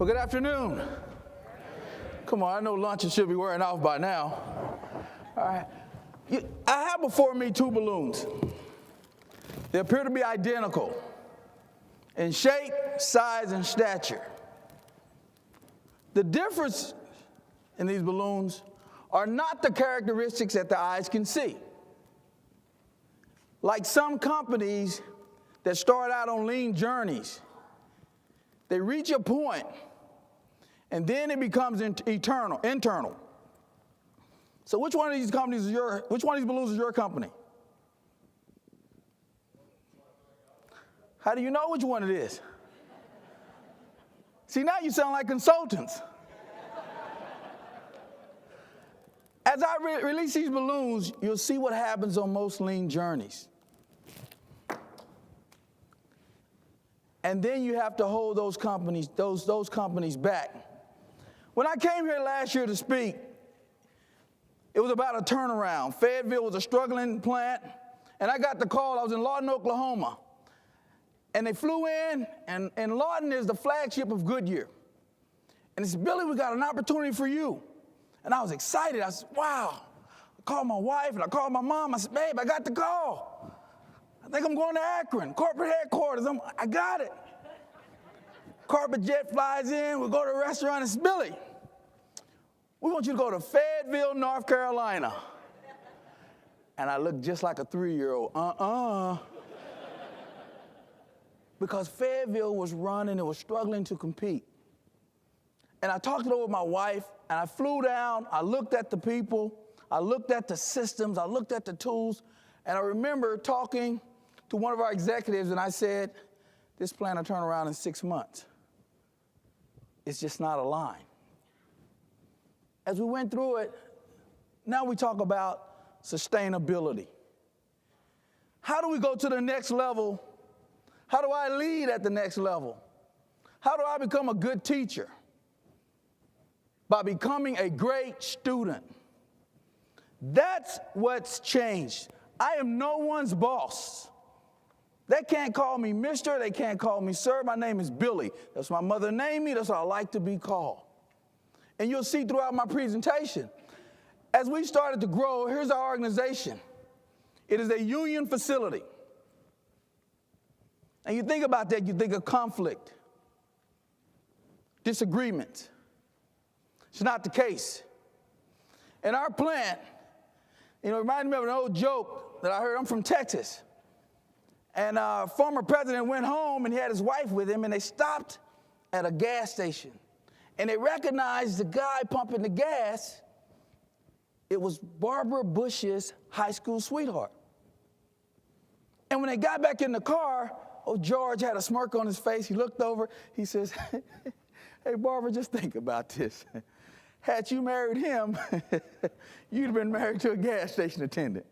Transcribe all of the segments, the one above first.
Well, good afternoon. Come on, I know lunches should be wearing off by now. All right. I have before me two balloons. They appear to be identical in shape, size, and stature. The difference in these balloons are not the characteristics that the eyes can see. Like some companies that start out on lean journeys, they reach a point and then it becomes internal. So which one of these balloons is your company? How do you know which one it is? See, now you sound like consultants. As I release these balloons, you'll see what happens on most lean journeys. And then you have to hold those companies back. When I came here last year to speak, it was about a turnaround. Fayetteville was a struggling plant, and I got the call. I was in Lawton, Oklahoma. And they flew in, and Lawton is the flagship of Goodyear. And they said, Billy, we got an opportunity for you. And I was excited. I said, wow. I called my wife, and I called my mom. I said, babe, I got the call. I think I'm going to Akron, corporate headquarters. I got it. Carpet jet flies in. We go to a restaurant. It's Billy. We want you to go to Fayetteville, North Carolina. And I looked just like a 3-year-old. Because Fayetteville was running, it was struggling to compete. And I talked it over with my wife, and I flew down, I looked at the people, I looked at the systems, I looked at the tools, and I remember talking to one of our executives, and I said, this plan will turn around in 6 months. It's just not aligned. As we went through it, now we talk about sustainability. How do we go to the next level? How do I lead at the next level? How do I become a good teacher? By becoming a great student. That's what's changed. I am no one's boss. They can't call me mister, they can't call me sir. My name is Billy. That's what my mother named me, that's what I like to be called. And you'll see throughout my presentation, as we started to grow, here's our organization. It is a union facility. And you think about that, you think of conflict, disagreement. It's not the case. In our plant, it reminded me of an old joke that I heard. I'm from Texas. And our former president went home and he had his wife with him, and they stopped at a gas station. And they recognized the guy pumping the gas. It was Barbara Bush's high school sweetheart. And when they got back in the car, old George had a smirk on his face. He looked over. He says, hey, Barbara, just think about this. Had you married him, you'd have been married to a gas station attendant.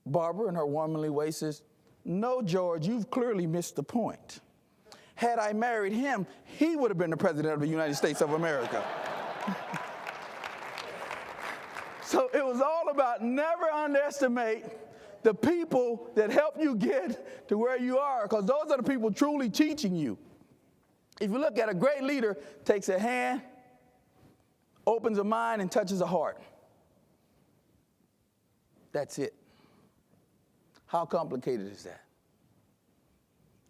Barbara, in her womanly way, says, no, George, you've clearly missed the point. Had I married him, he would have been the president of the United States of America. So it was all about never underestimate the people that help you get to where you are, because those are the people truly teaching you. If you look at a great leader, takes a hand, opens a mind, and touches a heart. That's it. How complicated is that?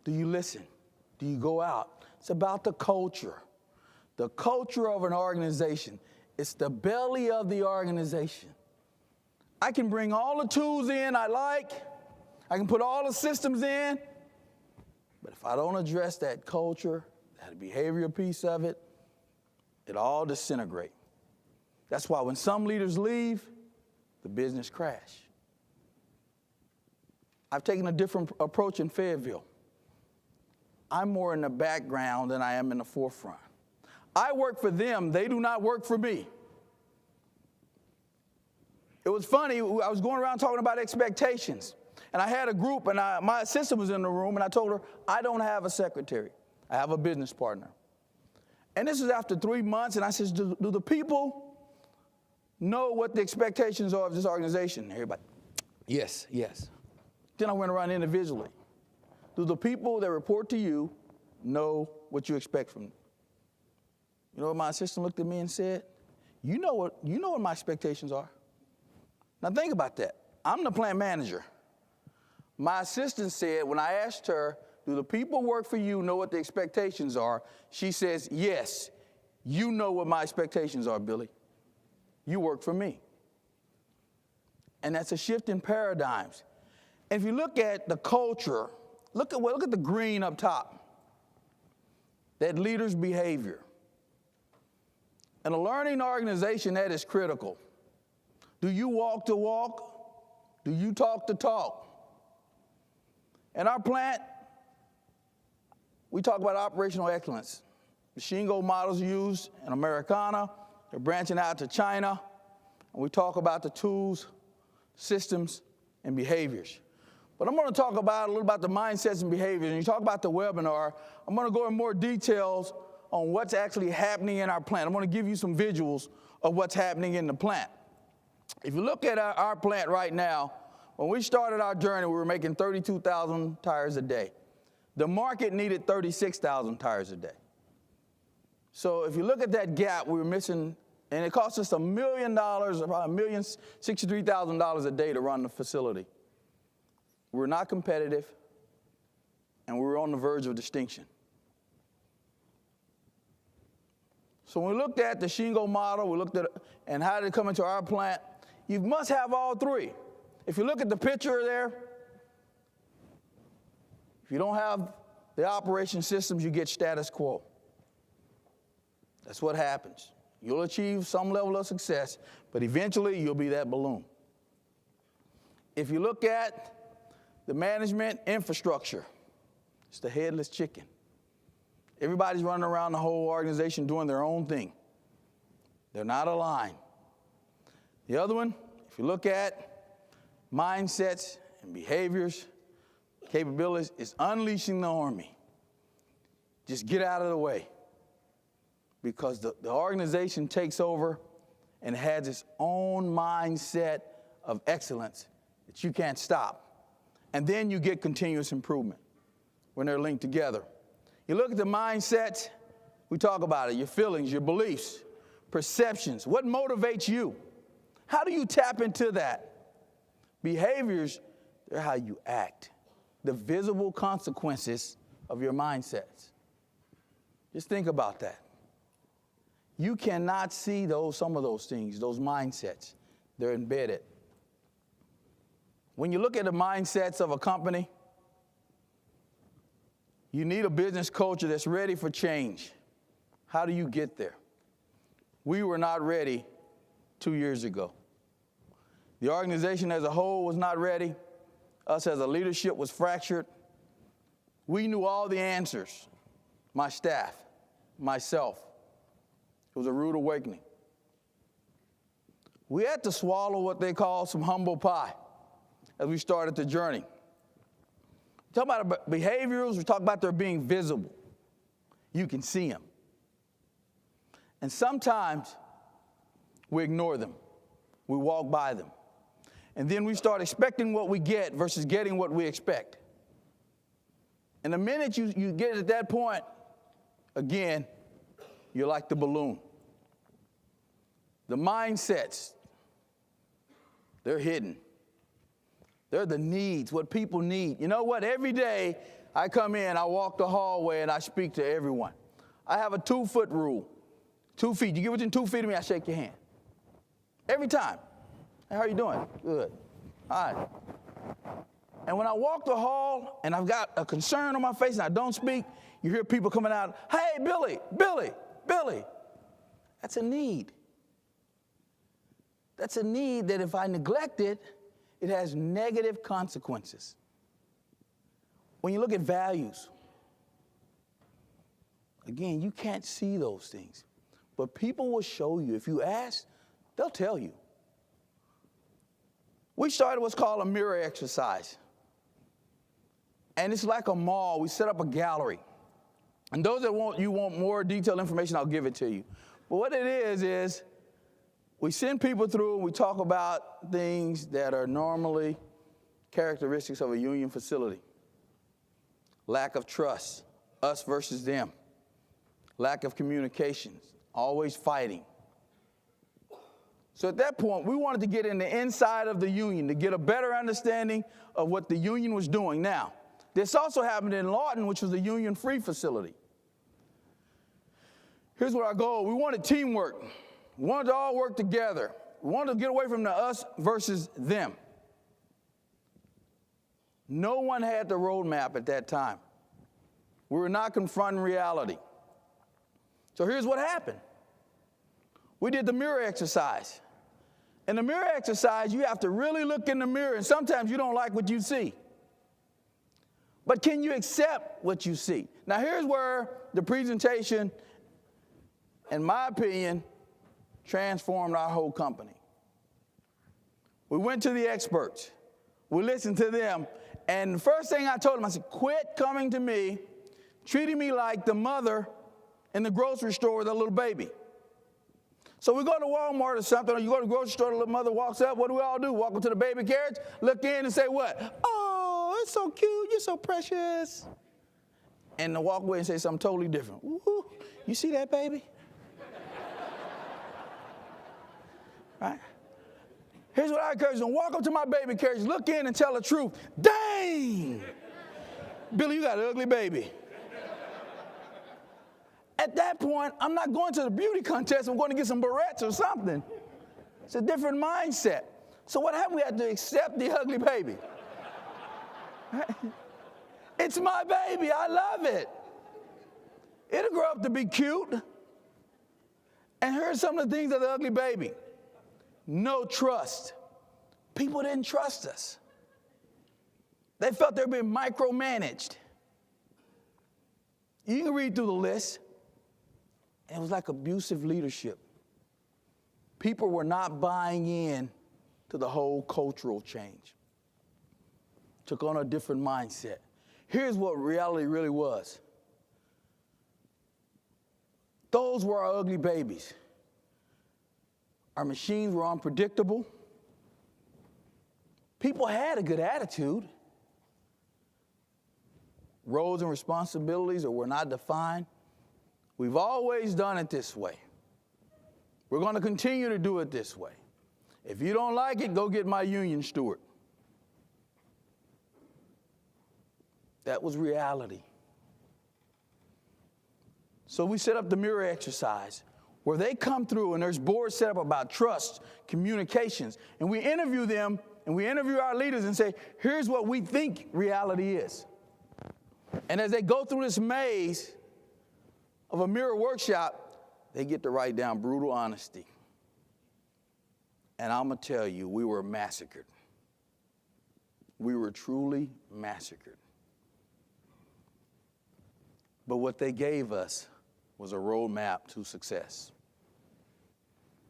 Do you listen? Do you go out? It's about the culture. The culture of an organization. It's the belly of the organization. I can bring all the tools in I like. I can put all the systems in. But if I don't address that culture, that behavioral piece of it, it all disintegrates. That's why when some leaders leave, the business crash. I've taken a different approach in Fayetteville. I'm more in the background than I am in the forefront. I work for them. They do not work for me. It was funny. I was going around talking about expectations. And I had a group, and my assistant was in the room, and I told her, I don't have a secretary. I have a business partner. And this is after 3 months, and I said, do the people know what the expectations are of this organization? Everybody, yes, yes. Then I went around individually. Do the people that report to you know what you expect from them? You know what my assistant looked at me and said? You know what my expectations are. Now think about that. I'm the plant manager. My assistant said, when I asked her, do the people work for you know what the expectations are? She says, yes, you know what my expectations are, Billy. You work for me. And that's a shift in paradigms. And if you look at the culture, look at the green up top. That leader's behavior. In a learning organization, that is critical. Do you walk the walk? Do you talk the talk? In our plant, we talk about operational excellence. The Shingo models used in Americana. They're branching out to China. And we talk about the tools, systems, and behaviors. But I'm going to talk about a little about the mindsets and behaviors. And you talk about the webinar, I'm going to go in more details on what's actually happening in our plant. I'm going to give you some visuals of what's happening in the plant. If you look at our plant right now, when we started our journey, we were making 32,000 tires a day. The market needed 36,000 tires a day. So if you look at that gap, we were missing, and it cost us $1 million, about $1,063,000 a day to run the facility. We were not competitive, and we were on the verge of distinction. So when we looked at the Shingo model, we looked at and how did it come into our plant, you must have all three. If you look at the picture there, if you don't have the operation systems, you get status quo. That's what happens. You'll achieve some level of success, but eventually you'll be that balloon. If you look at the management infrastructure, it's the headless chicken. Everybody's running around the whole organization doing their own thing. They're not aligned. The other one, if you look at mindsets and behaviors, capabilities, is unleashing the army. Just get out of the way. Because the organization takes over and has its own mindset of excellence that you can't stop. And then you get continuous improvement when they're linked together. You look at the mindsets, we talk about it, your feelings, your beliefs, perceptions. What motivates you? How do you tap into that? Behaviors, they're how you act. The visible consequences of your mindsets. Just think about that. You cannot see some of those things, those mindsets. They're embedded. When you look at the mindsets of a company, you need a business culture that's ready for change. How do you get there? We were not ready 2 years ago. The organization as a whole was not ready. Us as a leadership was fractured. We knew all the answers. My staff, myself. It was a rude awakening. We had to swallow what they call some humble pie as we started the journey. We talk about behaviors, we talk about their being visible. You can see them. And sometimes we ignore them. We walk by them. And then we start expecting what we get versus getting what we expect. And the minute you get at that point, again, you're like the balloon. The mindsets, they're hidden. They're the needs, what people need. You know what? Every day I come in, I walk the hallway, and I speak to everyone. I have a 2-foot rule. 2 feet. You get within 2 feet of me, I shake your hand. Every time. Hey, how are you doing? Good. All right. And when I walk the hall and I've got a concern on my face and I don't speak, you hear people coming out, hey, Billy, Billy, Billy. That's a need. That's a need that if I neglect it, it has negative consequences. When you look at values, again, you can't see those things. But people will show you. If you ask, they'll tell you. We started what's called a mirror exercise. And it's like a mall. We set up a gallery. And those that want more detailed information, I'll give it to you. But what it is we send people through and we talk about things that are normally characteristics of a union facility. Lack of trust, us versus them. Lack of communications, always fighting. So at that point, we wanted to get in the inside of the union to get a better understanding of what the union was doing. Now, this also happened in Lawton, which was a union-free facility. Here's what our goal. We wanted teamwork. We wanted to all work together. We wanted to get away from the us versus them. No one had the roadmap at that time. We were not confronting reality. So here's what happened. We did the mirror exercise. In the mirror exercise, you have to really look in the mirror, and sometimes you don't like what you see. But can you accept what you see? Now, here's where the presentation, in my opinion, transformed our whole company. We went to the experts. We listened to them. And the first thing I told them, I said, quit coming to me, treating me like the mother in the grocery store with a little baby. So we go to Walmart or something, or you go to the grocery store, the little mother walks up. What do we all do? Walk up to the baby carriage, look in and say what? Oh, it's so cute. You're so precious. And then walk away and say something totally different. Ooh, you see that baby? Right? Here's what I encourage them. Walk up to my baby carriage, look in and tell the truth. Dang! Billy, you got an ugly baby. At that point, I'm not going to the beauty contest. I'm going to get some barrettes or something. It's a different mindset. So what happened? We had to accept the ugly baby. It's my baby. I love it. It'll grow up to be cute. And here's some of the things of the ugly baby. No trust. People didn't trust us. They felt they were being micromanaged. You can read through the list. It was like abusive leadership. People were not buying in to the whole cultural change. Took on a different mindset. Here's what reality really was. Those were our ugly babies. Our machines were unpredictable. People had a good attitude. Roles and responsibilities were not defined. We've always done it this way. We're going to continue to do it this way. If you don't like it, go get my union steward. That was reality. So we set up the mirror exercise where they come through and there's boards set up about trust, communications, and we interview them and we interview our leaders and say, here's what we think reality is. And as they go through this maze of a mirror workshop, they get to write down brutal honesty. And I'm going to tell you, we were massacred. We were truly massacred. But what they gave us was a roadmap to success.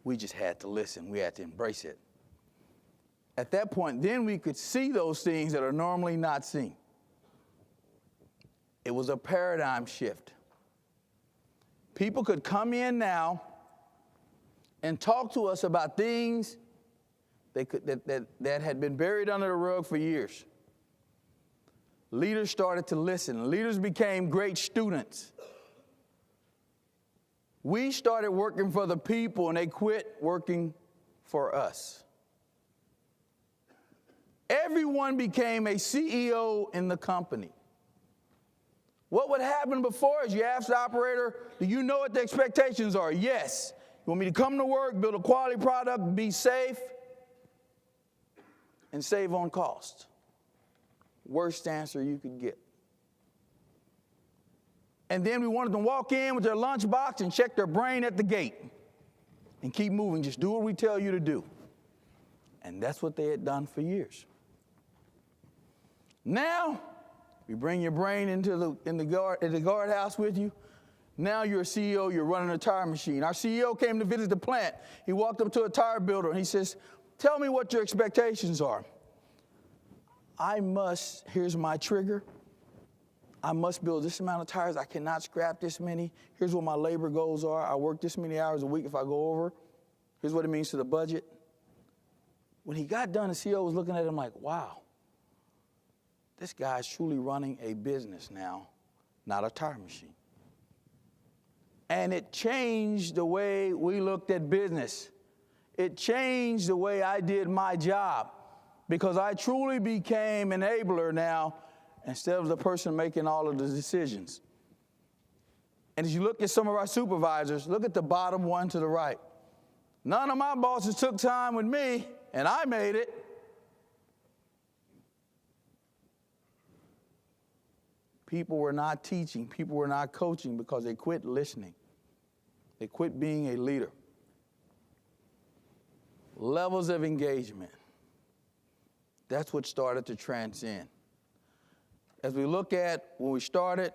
We just had to listen. We had to embrace it. At that point, then we could see those things that are normally not seen. It was a paradigm shift. People could come in now and talk to us about things that had been buried under the rug for years. Leaders started to listen. Leaders became great students. We started working for the people, and they quit working for us. Everyone became a CEO in the company. What would happen before is you ask the operator, do you know what the expectations are? Yes. You want me to come to work, build a quality product, be safe, and save on cost? Worst answer you could get. And then we wanted them to walk in with their lunchbox and check their brain at the gate and keep moving. Just do what we tell you to do. And that's what they had done for years. Now, you bring your brain into the guardhouse with you. Now you're a CEO, you're running a tire machine. Our CEO came to visit the plant. He walked up to a tire builder and he says, tell me what your expectations are. Here's my trigger. I must build this amount of tires. I cannot scrap this many. Here's what my labor goals are. I work this many hours a week if I go over. Here's what it means to the budget. When he got done, the CEO was looking at him like, wow. This guy's truly running a business now, not a tire machine. And it changed the way we looked at business. It changed the way I did my job because I truly became an enabler now instead of the person making all of the decisions. And as you look at some of our supervisors, look at the bottom one to the right. None of my bosses took time with me, and I made it. People were not teaching. People were not coaching because they quit listening. They quit being a leader. Levels of engagement. That's what started to transcend. As we look at when we started,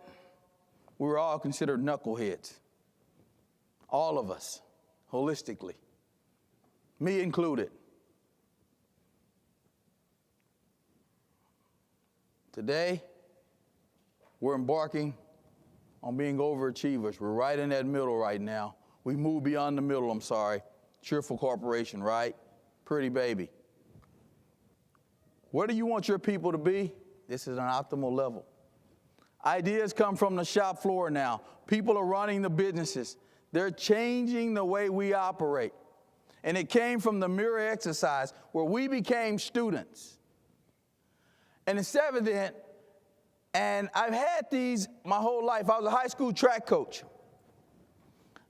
we were all considered knuckleheads. All of us, holistically. Me included. Today, we're embarking on being overachievers. We're right in that middle right now. We moved beyond the middle, I'm sorry. Cheerful corporation, right? Pretty baby. Where do you want your people to be? This is an optimal level. Ideas come from the shop floor now. People are running the businesses. They're changing the way we operate. And it came from the mirror exercise where we became students. And it's evident, and I've had these my whole life. I was a high school track coach.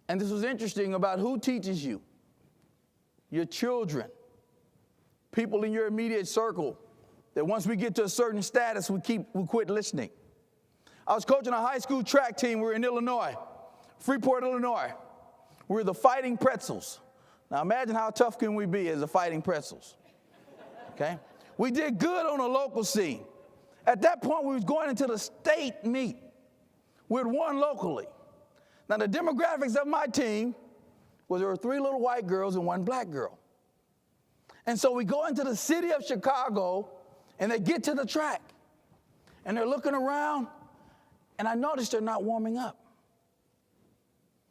And this was interesting about who teaches you. Your children, people in your immediate circle, that once we get to a certain status, we quit listening. I was coaching a high school track team. We were in Illinois, Freeport, Illinois. We were the Fighting Pretzels. Now imagine how tough can we be as the Fighting Pretzels, okay? We did good on a local scene. At that point, we was going into the state meet. We had won locally. Now the demographics of my team was there were 3 little white girls and 1 black girl. And so we go into the city of Chicago, and they get to the track. And they're looking around, and I noticed they're not warming up.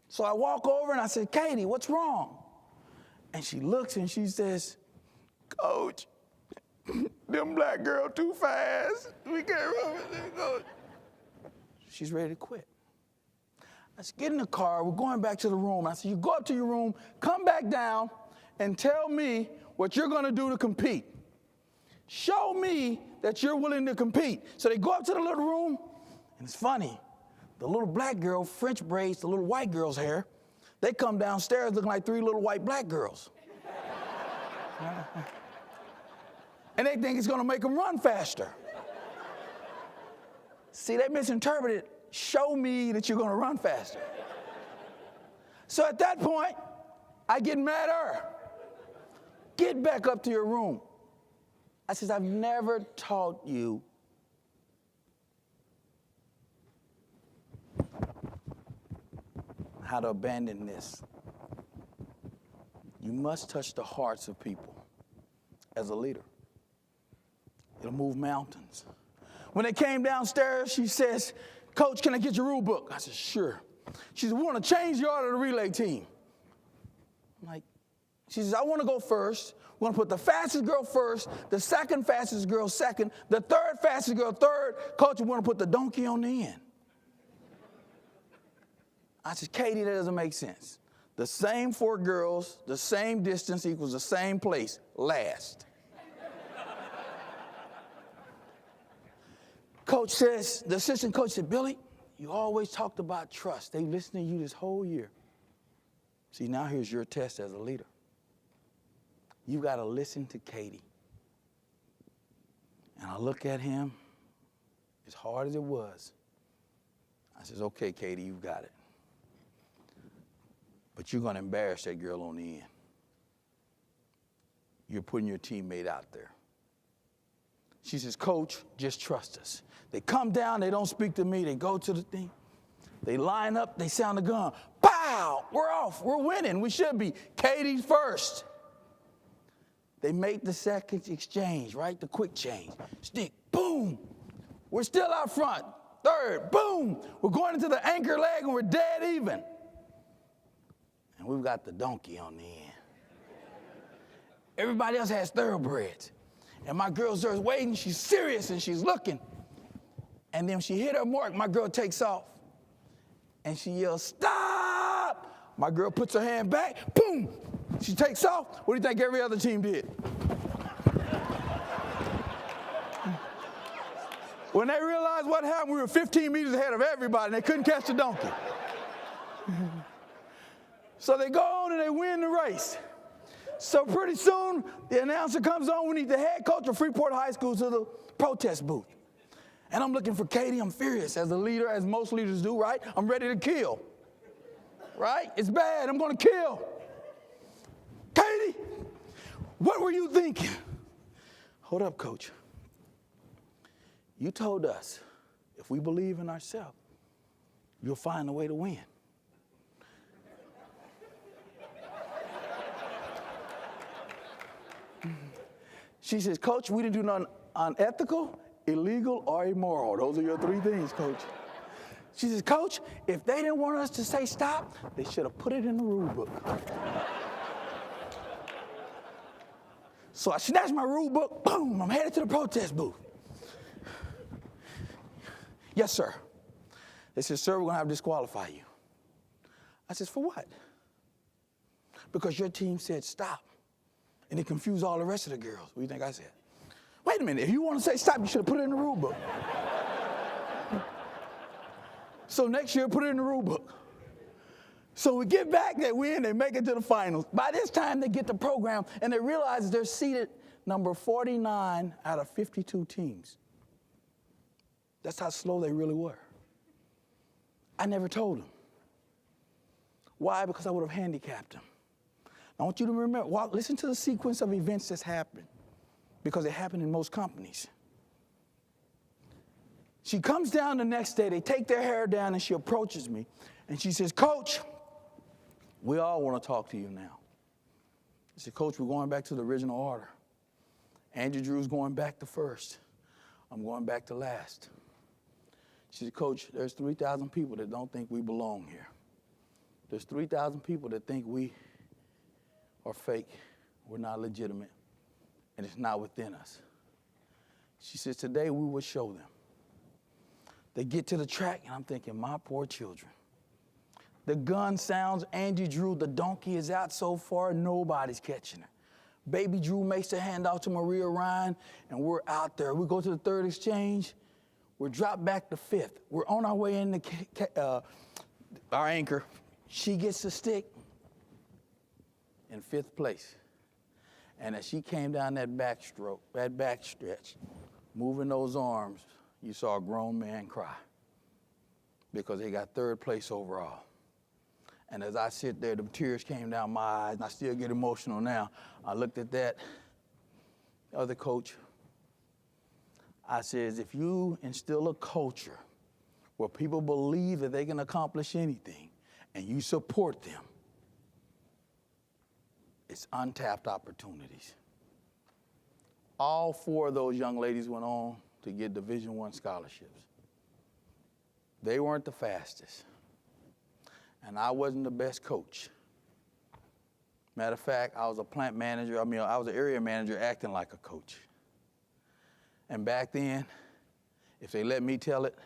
So I walk over, and I said, Katie, what's wrong? And she looks, and she says, Coach, them black girl too fast. We can't run with them, Coach. She's ready to quit. I said, get in the car. We're going back to the room. I said, you go up to your room, come back down, and tell me what you're going to do to compete. Show me that you're willing to compete. So they go up to the little room, and it's funny. The little black girl French braids the little white girl's hair. They come downstairs looking like 3 little white black girls. And they think it's going to make them run faster. See, they misinterpreted, show me that you're going to run faster. So at that point, I get mad at her. Get back up to your room. I says, I've never taught you how to abandon this. You must touch the hearts of people as a leader. It'll move mountains. When they came downstairs, she says, Coach, can I get your rule book? I said, sure. She said, we want to change the order of the relay team. I'm like, she says, I want to go first. We're going to put the fastest girl first, the second fastest girl second, the third fastest girl third. Coach, we're going to put the donkey on the end. I said, Katie, that doesn't make sense. The same 4 girls, the same distance equals the same place, last. Coach says, the assistant coach said, Billy, you always talked about trust. They've listened to you this whole year. See, now here's your test as a leader. You got to listen to Katie. And I look at him, as hard as it was. I says, okay, Katie, you got it. But you're going to embarrass that girl on the end. You're putting your teammate out there. She says, Coach, just trust us. They come down, they don't speak to me, they go to the thing. They line up, they sound the gun. Pow! We're off, we're winning, we should be. Katie's first. They make the second exchange, right? The quick change. Stick, boom. We're still out front. Third, boom. We're going into the anchor leg and we're dead even. And we've got the donkey on the end. Everybody else has thoroughbreds. And my girl's there waiting, she's serious and she's looking. And then when she hit her mark, my girl takes off. And she yells, stop! My girl puts her hand back, boom, she takes off. What do you think every other team did? When they realized what happened, we were 15 meters ahead of everybody, and they couldn't catch the donkey. So they go on and they win the race. So pretty soon, the announcer comes on, we need the head coach of Freeport High School to the protest booth. And I'm looking for Katie, I'm furious as a leader, as most leaders do, right? I'm ready to kill, right? It's bad, I'm gonna kill. Katie, what were you thinking? Hold up, coach. You told us if we believe in ourselves, you'll find a way to win. She says, Coach, we didn't do nothing unethical, illegal, or immoral. Those are your three things, Coach. She says, Coach, if they didn't want us to say stop, they should have put it in the rule book. So I snatched my rule book, boom, I'm headed to the protest booth. Yes, sir. They said, sir, we're going to have to disqualify you. I said, for what? Because your team said stop. And it confused all the rest of the girls. What do you think I said? Wait a minute, if you want to say stop, you should have put it in the rule book. So next year, put it in the rule book. So we get back, they win, they make it to the finals. By this time, they get the program, and they realize they're seated number 49 out of 52 teams. That's how slow they really were. I never told them. Why? Because I would have handicapped them. I want you to remember, listen to the sequence of events that's happened, because it happened in most companies. She comes down the next day, they take their hair down, and she approaches me, and she says, Coach, we all want to talk to you now. I said, Coach, we're going back to the original order. Andrew Drew's going back to first. I'm going back to last. She said, Coach, there's 3,000 people that don't think we belong here. There's 3,000 people that think we are fake, we're not legitimate, and it's not within us. She says, today we will show them. They get to the track, and I'm thinking, my poor children. The gun sounds, Angie Drew, the donkey is out so far, nobody's catching her. Baby Drew makes the handoff to Maria Ryan, and we're out there. We go to the third exchange. We're dropped back to fifth. We're on our way in our anchor. She gets the stick in fifth place. And as she came down that backstretch, moving those arms, you saw a grown man cry because they got third place overall. And as I sit there, the tears came down my eyes, and I still get emotional now. I looked at that other coach. I says, if you instill a culture where people believe that they can accomplish anything and you support them, it's untapped opportunities. All four of those young ladies went on to get Division I scholarships. They weren't the fastest. And I wasn't the best coach. Matter of fact, I was a plant manager. I was an area manager acting like a coach. And back then, if they let me tell it,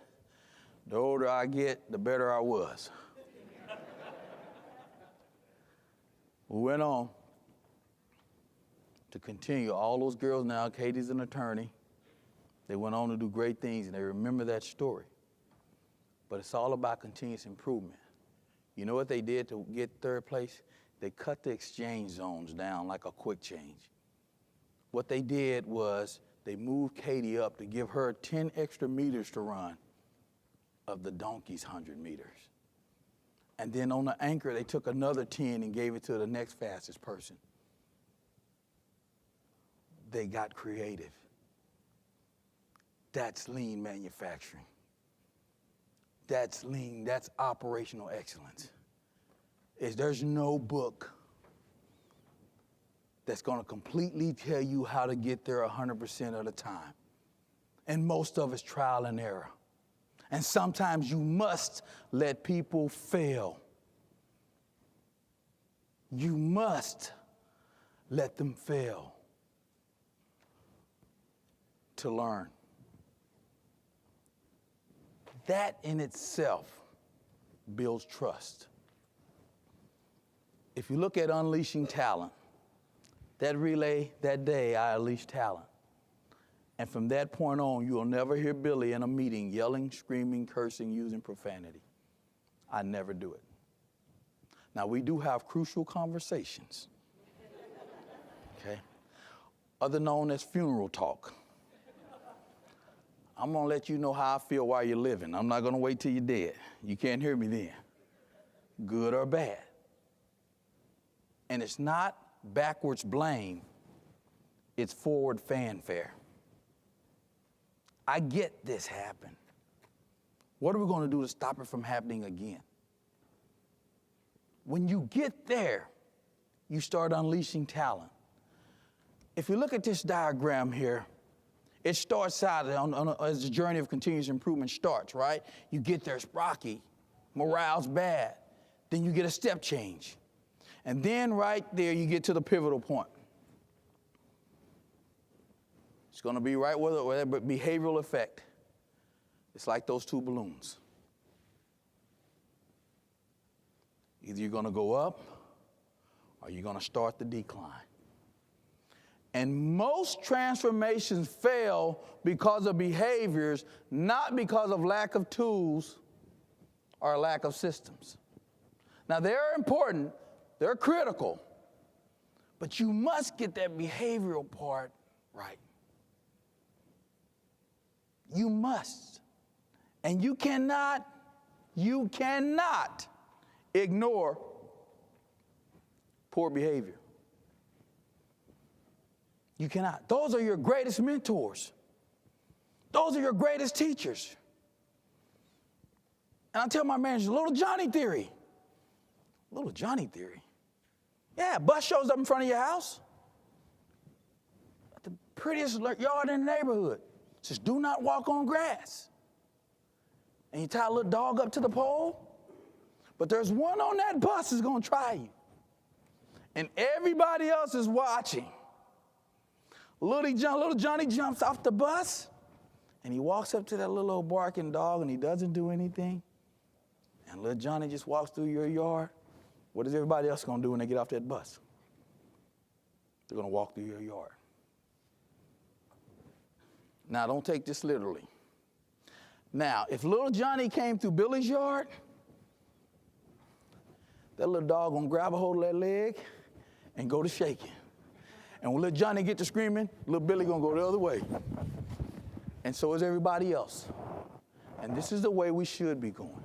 the older I get, the better I was. We went on to continue. All those girls now, Katie's an attorney. They went on to do great things, and they remember that story. But it's all about continuous improvement. You know what they did to get third place? They cut the exchange zones down like a quick change. What they did was they moved Katie up to give her 10 extra meters to run of the donkey's 100 meters. And then on the anchor, they took another 10 and gave it to the next fastest person. They got creative. That's lean manufacturing. That's lean, that's operational excellence. There's no book that's going to completely tell you how to get there 100% of the time. And most of it's trial and error. And sometimes you must let people fail. You must let them fail to learn. That in itself builds trust. If you look at unleashing talent, that relay, that day, I unleashed talent. And from that point on, you'll never hear Billy in a meeting yelling, screaming, cursing, using profanity. I never do it. Now, we do have crucial conversations, okay? Other known as funeral talk. I'm going to let you know how I feel while you're living. I'm not going to wait till you're dead. You can't hear me then, good or bad. And it's not backwards blame. It's forward fanfare. I get this happened. What are we going to do to stop it from happening again? When you get there, you start unleashing talent. If you look at this diagram here, it starts out as the journey of continuous improvement starts, right? You get there, it's rocky, morale's bad. Then you get a step change. And then right there, you get to the pivotal point. It's going to be right where that behavioral effect. It's like those two balloons. Either you're going to go up or you're going to start the decline. And most transformations fail because of behaviors, not because of lack of tools or lack of systems. Now, they're important, they're critical, but you must get that behavioral part right. You must. And you cannot ignore poor behavior. You cannot. Those are your greatest mentors. Those are your greatest teachers. And I tell my manager, little Johnny theory. Little Johnny theory. Yeah, bus shows up in front of your house. The prettiest yard in the neighborhood. Says, do not walk on grass. And you tie a little dog up to the pole. But there's one on that bus that's going to try you. And everybody else is watching. Little Johnny jumps off the bus. And he walks up to that little old barking dog and he doesn't do anything. And little Johnny just walks through your yard. What is everybody else going to do when they get off that bus? They're going to walk through your yard. Now, don't take this literally. Now, if little Johnny came through Billy's yard, that little dog gonna grab a hold of that leg and go to shaking. And when little Johnny get to screaming, little Billy gonna go the other way. And so is everybody else. And this is the way we should be going.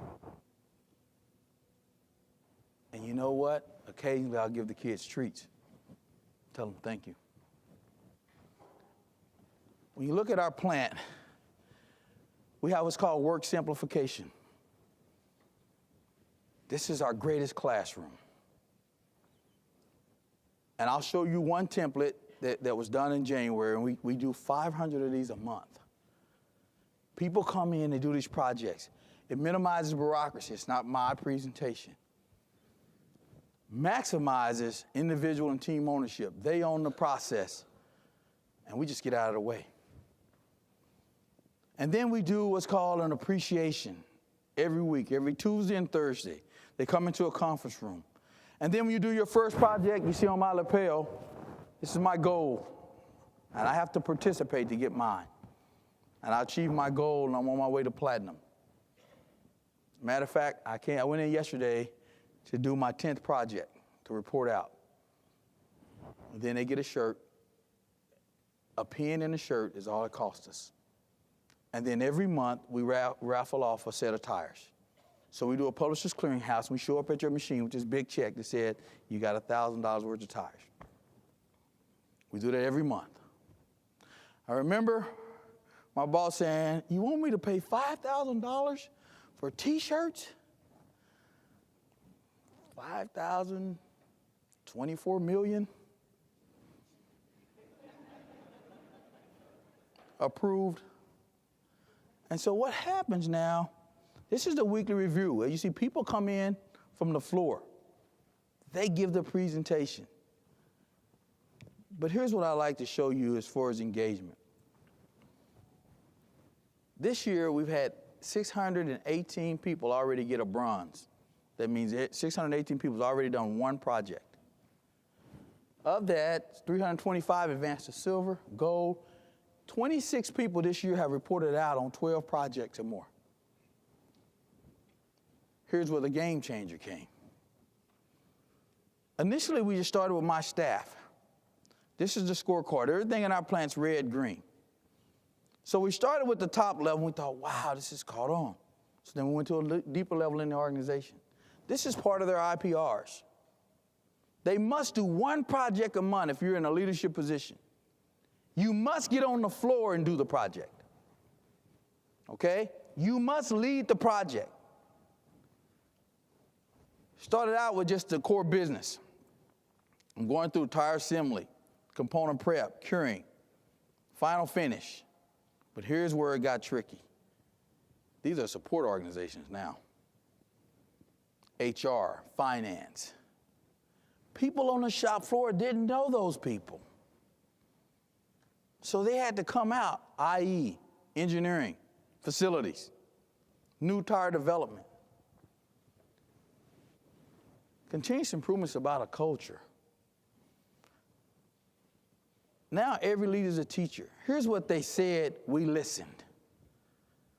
And you know what? Occasionally I'll give the kids treats. Tell them thank you. When you look at our plant, we have what's called work simplification. This is our greatest classroom. And I'll show you one template that was done in January, and we do 500 of these a month. People come in and do these projects. It minimizes bureaucracy. It's not my presentation. Maximizes individual and team ownership. They own the process, and we just get out of the way. And then we do what's called an appreciation every week, every Tuesday and Thursday. They come into a conference room. And then when you do your first project, you see on my lapel, this is my goal. And I have to participate to get mine. And I achieved my goal, and I'm on my way to platinum. Matter of fact, I went in yesterday to do my 10th project, to report out. And then they get a shirt. A pen and a shirt is all it costs us. And then every month, we raffle off a set of tires. So we do a publisher's clearinghouse. We show up at your machine with this big check that said, you got $1,000 worth of tires. We do that every month. I remember my boss saying, you want me to pay $5,000 for T-shirts? 5,000, 24 million. Approved. And so what happens now, this is the weekly review. You see people come in from the floor. They give the presentation. But here's what I like to show you as far as engagement. This year, we've had 618 people already get a bronze. That means 618 people have already done one project. Of that, 325 advanced to silver, gold. 26 people this year have reported out on 12 projects or more. Here's where the game changer came. Initially, we just started with my staff. This is the scorecard. Everything in our plant's red, green. So we started with the top level, and we thought, wow, this is caught on. So then we went to a deeper level in the organization. This is part of their IPRs. They must do one project a month if you're in a leadership position. You must get on the floor and do the project. Okay? You must lead the project. Started out with just the core business. I'm going through tire assembly, component prep, curing, final finish. But here's where it got tricky. These are support organizations now. HR, finance. People on the shop floor didn't know those people. So they had to come out, i.e., engineering, facilities, new tire development. Continuous improvement is about a culture. Now every leader is a teacher. Here's what they said, we listened.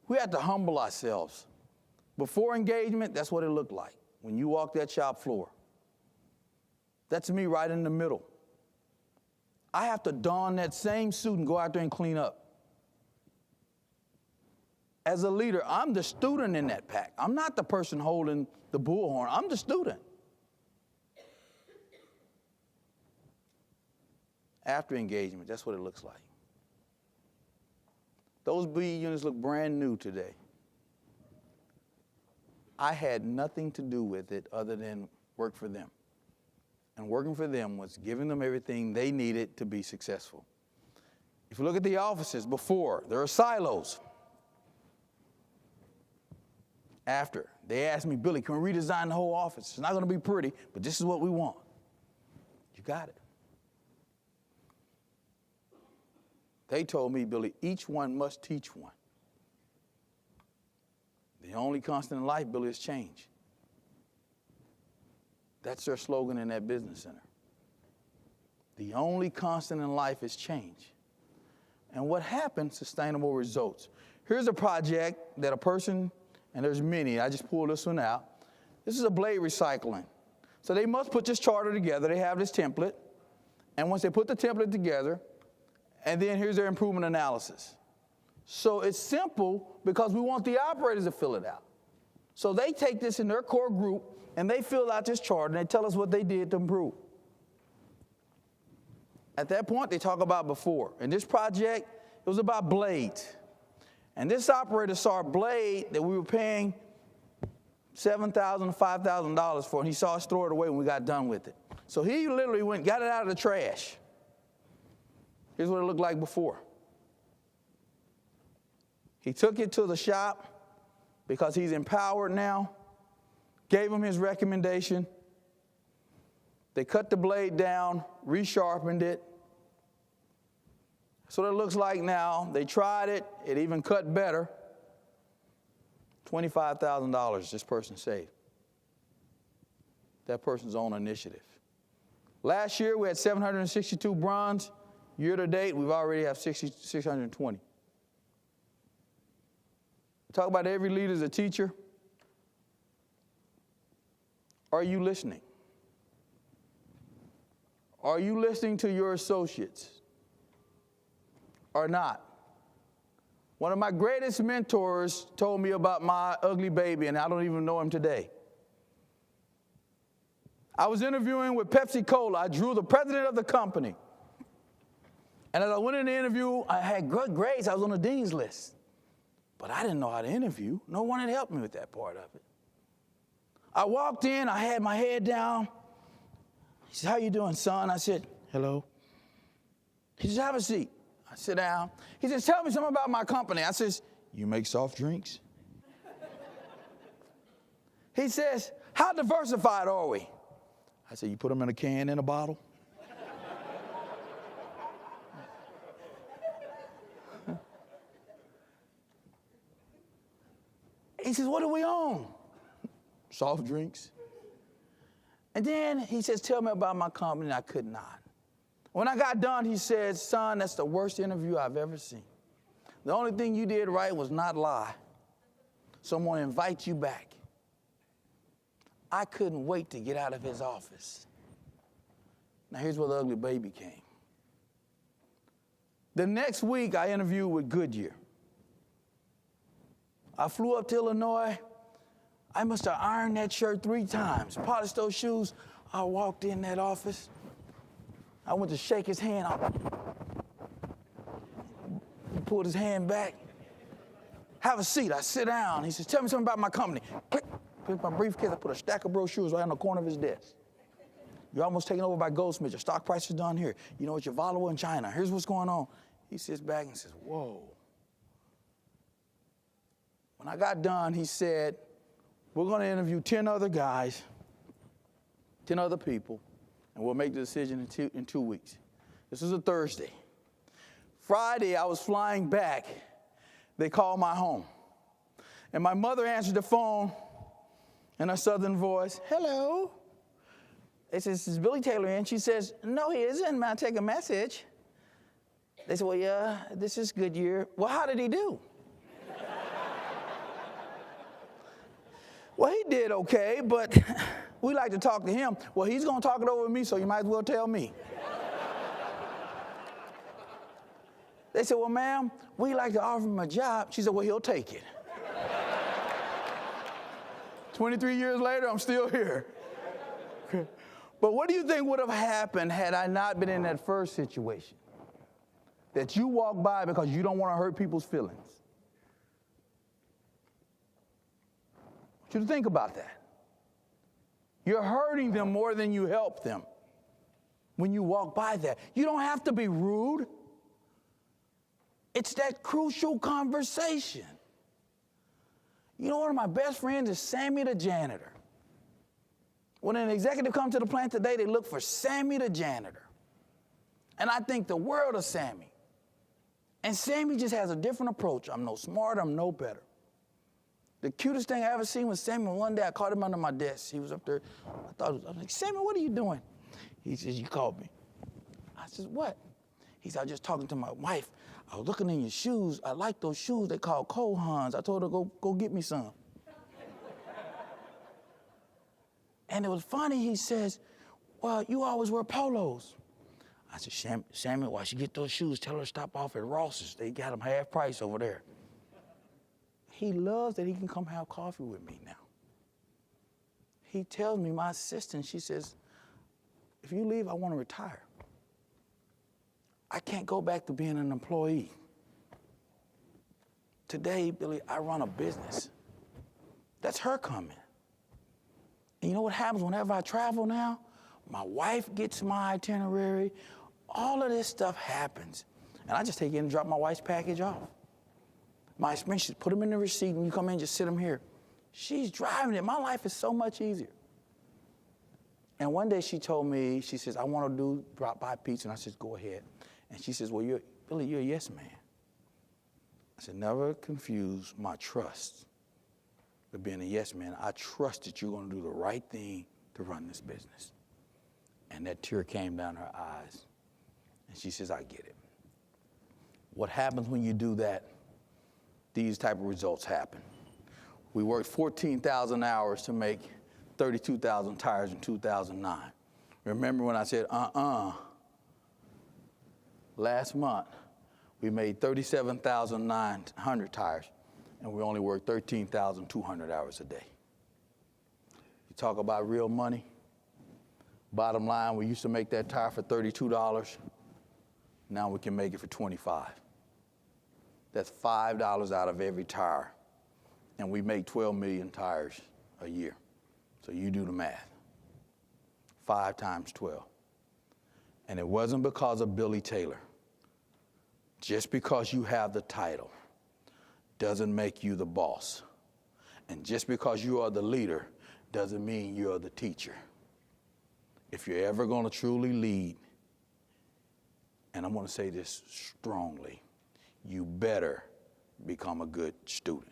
We had to humble ourselves. Before engagement, that's what it looked like when you walked that shop floor. That's me right in the middle. I have to don that same suit and go out there and clean up. As a leader, I'm the student in that pack. I'm not the person holding the bullhorn. I'm the student. After engagement, that's what it looks like. Those B units look brand new today. I had nothing to do with it other than work for them. And working for them was giving them everything they needed to be successful. If you look at the offices before, there are silos. After, they asked me, Billy, can we redesign the whole office? It's not going to be pretty, but this is what we want. You got it. They told me, Billy, each one must teach one. The only constant in life, Billy, is change. That's their slogan in that business center. The only constant in life is change. And what happens? Sustainable results. Here's a project that a person, and there's many, I just pulled this one out. This is a blade recycling. So they must put this charter together. They have this template. And once they put the template together, and then here's their improvement analysis. So it's simple because we want the operators to fill it out. So they take this in their core group, and they fill out this chart, and they tell us what they did to improve. At that point, they talk about before. In this project, it was about blades. And this operator saw a blade that we were paying $7,000 to $5,000 for, and he saw us throw it away when we got done with it. So he literally went and got it out of the trash. Here's what it looked like before. He took it to the shop because he's empowered now, gave him his recommendation. They cut the blade down, resharpened it. That's what it looks like now. They tried it. It even cut better. $25,000 this person saved. That person's own initiative. Last year, we had 762 bronze. Year to date, we've already have 620. Talk about every leader as a teacher. Are you listening? Are you listening to your associates or not? One of my greatest mentors told me about my ugly baby, and I don't even know him today. I was interviewing with Pepsi Cola. I drew the president of the company. And as I went in the interview, I had good grades. I was on the dean's list. But I didn't know how to interview. No one had helped me with that part of it. I walked in. I had my head down. He said, "How you doing, son?" I said, "Hello." He said, "Have a seat." I sit down. He says, "Tell me something about my company." I says, "You make soft drinks?" He says, "How diversified are we?" I said, "You put them in a can and a bottle?" He says, "What do we own?" "Soft drinks." And then he says, "Tell me about my company." And I could not. When I got done, he said, son, that's the worst interview I've ever seen. The only thing you did right was not lie. So I'm going to invite you back. I couldn't wait to get out of his office. Now here's where the ugly baby came. The next week, I interviewed with Goodyear. I flew up to Illinois. I must have ironed that shirt 3 times, polished those shoes. I walked in that office. I went to shake his hand. He pulled his hand back. Have a seat. I sit down. He says, tell me something about my company. Click. Pick my briefcase. I put a stack of brochures right on the corner of his desk. You're almost taken over by Goldsmith. Your stock price is done here. You know, it's your Volvo in China. Here's what's going on. He sits back and says, whoa. When I got done, he said, we're going to interview 10 other guys, 10 other people, and we'll make the decision in 2 weeks. This was a Thursday. Friday, I was flying back. They called my home. And my mother answered the phone in a southern voice. Hello. They said, is Billy Taylor in? She says, no, he isn't. May I take a message? They said, well, yeah, this is Goodyear. Well, how did he do? Well, he did okay, but we like to talk to him. Well, he's going to talk it over with me, so you might as well tell me. They said, well, ma'am, we like to offer him a job. She said, well, he'll take it. 23 years later, I'm still here. But what do you think would have happened had I not been in that first situation? That you walk by because you don't want to hurt people's feelings. I want you to think about that. You're hurting them more than you help them when you walk by that. You don't have to be rude. It's that crucial conversation. You know, one of my best friends is Sammy the janitor. When an executive comes to the plant today, they look for Sammy the janitor. And I think the world of Sammy. And Sammy just has a different approach. I'm no smarter, I'm no better. The cutest thing I ever seen was Sammy. One day I caught him under my desk. He was up there. I was like, Sammy, what are you doing? He says, you called me. I said, what? He said, I was just talking to my wife. I was looking in your shoes. I like those shoes they call Kohans. I told her, go get me some. And it was funny, he says, well, you always wear polos. I said, Sammy, why she get those shoes? Tell her to stop off at Ross's. They got them half price over there. He loves that he can come have coffee with me now. He tells me, my assistant, she says, if you leave, I want to retire. I can't go back to being an employee. Today, Billy, I run a business. That's her comment. And you know what happens whenever I travel now? My wife gets my itinerary. All of this stuff happens. And I just take in and drop my wife's package off. My expenses, put them in the receipt, and you come in, just sit them here. She's driving it. My life is so much easier. And one day she told me, she says, I want to drop by pizza. And I said, go ahead. And she says, well, Billy, you're a yes man. I said, never confuse my trust with being a yes man. I trust that you're going to do the right thing to run this business. And that tear came down her eyes. And she says, I get it. What happens when you do that? These type of results happen. We worked 14,000 hours to make 32,000 tires in 2009. Remember when I said, Last month, we made 37,900 tires, and we only worked 13,200 hours a day. You talk about real money. Bottom line, we used to make that tire for $32. Now we can make it for $25. That's $5 out of every tire. And we make 12 million tires a year. So you do the math. 5 times 12. And it wasn't because of Billy Taylor. Just because you have the title doesn't make you the boss. And just because you are the leader doesn't mean you're the teacher. If you're ever going to truly lead, and I'm going to say this strongly, you better become a good student.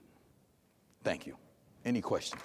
Thank you. Any questions?